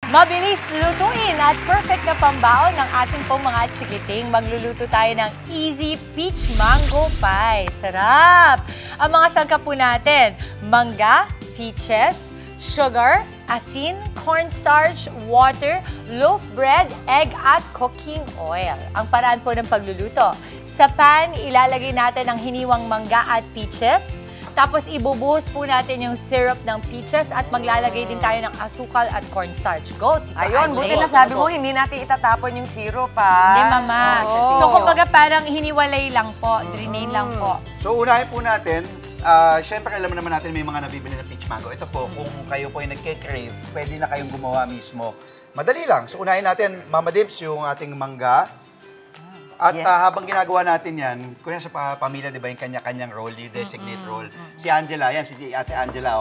Mabilis lutuin at perfect na pambaon ng ating pong mga chikiting. Magluluto tayo ng easy peach mango pie. Sarap! Ang mga sangkap po natin, mangga, peaches, sugar, asin, cornstarch, water, loaf bread, egg at cooking oil. Ang paraan po ng pagluluto. Sa pan, ilalagay natin ang hiniwang mangga at peaches. Tapos ibubuhos po natin yung syrup ng peaches at maglalagay din tayo ng asukal at cornstarch. Go, Tito Ayun, buti na sabi mo, hindi natin itatapon yung syrup, ha? Hindi, Mama. So, kumbaga parang hiniwalay lang po, drain lang po. So, unahin po natin, syempre alam naman natin may mga nabibili na peach mango. Ito po, kung kayo po ay nagke-crave, pwede na kayong gumawa mismo. Madali lang. So, unahin natin, Mama Dips, yung ating mangga. At habang ginagawa natin yan, kunya sa pamilya, di ba, yung kanya-kanyang role, yung designate role. Si Angela, yan, si Ate Angela,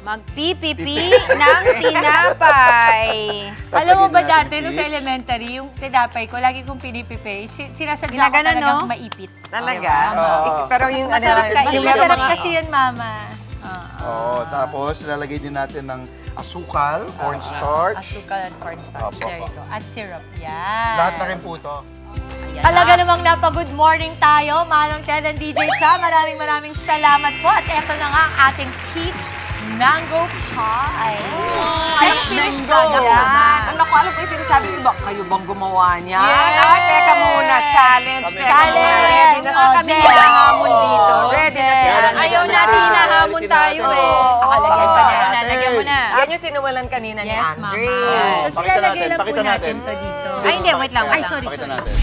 Magpipipi ng tinapay. Alam mo ba dati, nung sa elementary, yung tinapay ko, lagi kong pinipipay, sinasadya ko talagang maipit. Talaga? Pero yung masarap kasi yun, Mama. Oo, tapos lalagay din natin ng asukal, cornstarch. Asukal at cornstarch. There you go. At syrup. Yan. Lahat na rin po ito. Talaga namang napa-good morning tayo, Manong Ted and DJ Cha. Maraming salamat po. At eto na nga ang ating peach mango pie. Peach mango. Ang naku, alam ko yung sinasabi ko ba, kayo bang gumawa niya? Teka muna, challenge. Challenge. Ready na kami hinahamon dito. Ready na si Angela. Ayaw natin hinahamon tayo eh. Lagyan pa na. Lagyan mo na. Yan yung sinuwalan kanina ni Andre. So, silalagay lang po natin to dito. Ay, hindi. Wait lang. Ay, sorry. Pakita natin.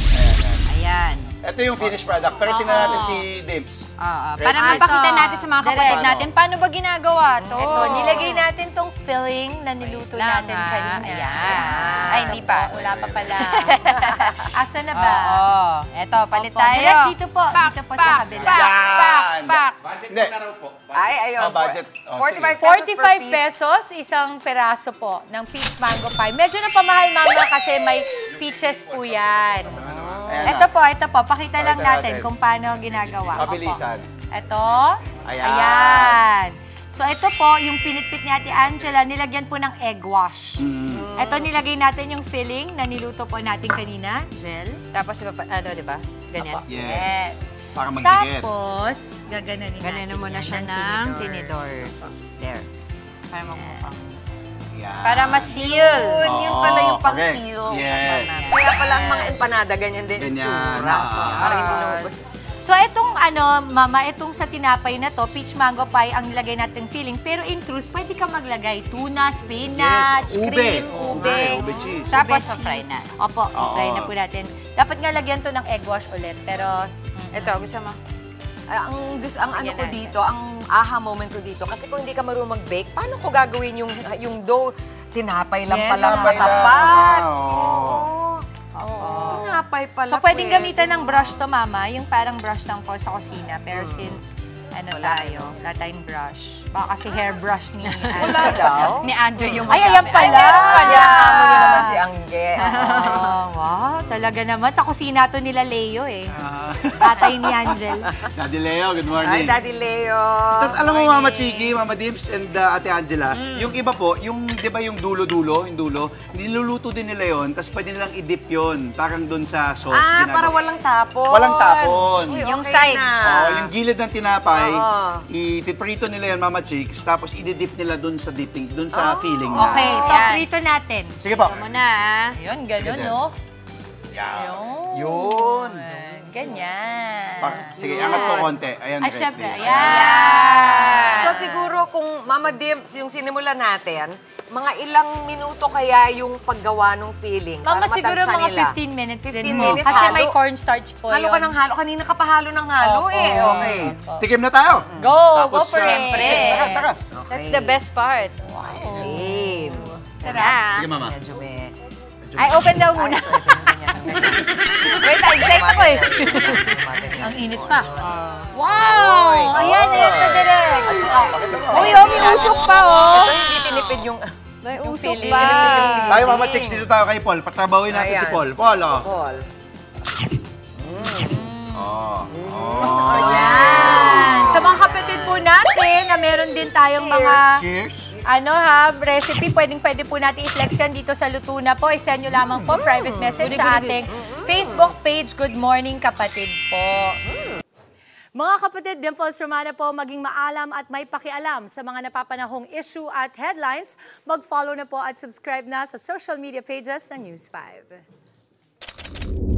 Ayan. Ito yung finished product. Pero tingnan natin si Dims. Para mapakita natin sa mga kapatid natin, paano ba ginagawa to? Ito, nilagay natin tong filling na niluto natin kanina. Ayan. Ay, hindi pa. Wala pa pala. Asa na ba? Oo. Eto, palit tayo. Direct dito po. Dito po sa kabila. Pak! Hindi. Ay, ayun. Budget. 45 pesos, isang peraso po ng peach mango pie. Medyo na pamahal, Mama, kasi may peaches po yan. Ito po. Pakita lang natin kung paano ginagawa. Mabilisan. Ito. Ayan. Ayan. So, ito po, yung pinitpit ni Ate Angela, nilagyan po ng egg wash. Ito, nilagay natin yung filling na niluto po natin kanina. Gel. Tapos, di ba? Ganyan. Yes. Para magdikit. Tapos, gaganan Ganyan muna siya ng tinidor. There. Para magmukha. Yan. Para ma-seal. Yun pala yung correct. pang-seal. Yes. Kaya pala ang mga empanada, ganyan din yung tsura. Parang hindi lumabas. So, itong Mama, itong sa tinapay na to, peach mango pie, ang nilagay natin filling. Pero in truth, pwede ka maglagay tuna, spinach, cream, ube. Ube cheese. Tapos, Ube fry cheese. na. Opo, fry na po natin. Dapat nga lagyan to ng egg wash ulit. Pero, Ito, gusto mo? Ang ano ko dito, ang aha moment ko dito, kasi kung hindi ka marunong mag-bake, paano ko gagawin yung dough? Tinapay lang pala matapat. Tinapay pala. so, pwedeng gamitan ng brush to, Mama. Yung parang brush lang po sa kusina. Pero since, wala tayong brush. Baka kasi hairbrush ni Wala daw. Ni Andre yung Ay, ayan pala. Kanya mo naman si Angge. Wow, talaga naman. Sa kusina to nila Leo eh. Tatay ni Angel. Daddy Leo, good Ay, morning. Daddy Leo. Tapos alam mo, Mama Chiki, Mama Dips, and Ate Angela, yung iba po, yung, di ba yung dulo-dulo, niluluto din nila yon, tapos pwede nilang i-dip yun, parang doon sa sauce. Para walang tapon. Walang tapon. Uy, Yung okay sides. na. Yung gilid ng tinapay, ipiprito nila yan, Mama Chicks, tapos i-dip nila doon sa dipping, doon sa filling na. Okay, paprito natin. Sige po. Ito mo na, Ayun, ganun, Sige, no? Yun. Ganyan. Sige, angat ko konti. Ayan, Ay, syempre. ready. Ayan. So siguro kung Mama Dims, yung sinimula natin, mga ilang minuto kaya yung paggawa ng filling? Mama, para siguro matansya mga nila? 15 minutes 15 din mo. minutes, Kasi halo. may cornstarch po Halo yun. ka ng halo. Kanina ka pa halo ng halo eh. Okay. Tikim na tayo. Go Tapos, for it. Siyempre. Tara. That's the best part. Game. Sarap. Sige, Mama. Medyo may... Ay, open daw muna. Wait, excited ako eh. Ang init pa. Wow! Ayan, ito direct. Uy, may usok pa oh. Ito hindi tinipid yung... May usok feeling. pa. Tayo, Mama Chicks, dito tayo kay Paul. Patrabawin natin Ayan. si Paul. Paul, oh. Paul. Oh. Ayan. Sa mga kapatid po natin, rin na meron din tayong Cheers. mga Cheers! recipe. Pwede po natin i-flex yan dito sa Luto Na po. I-send nyo lamang po private message sa ating Facebook page. Good morning, kapatid po. Mga kapatid, Dimples Romana po, maging maalam at may pakialam sa mga napapanahong issue at headlines. Mag-follow na po at subscribe na sa social media pages ng News 5.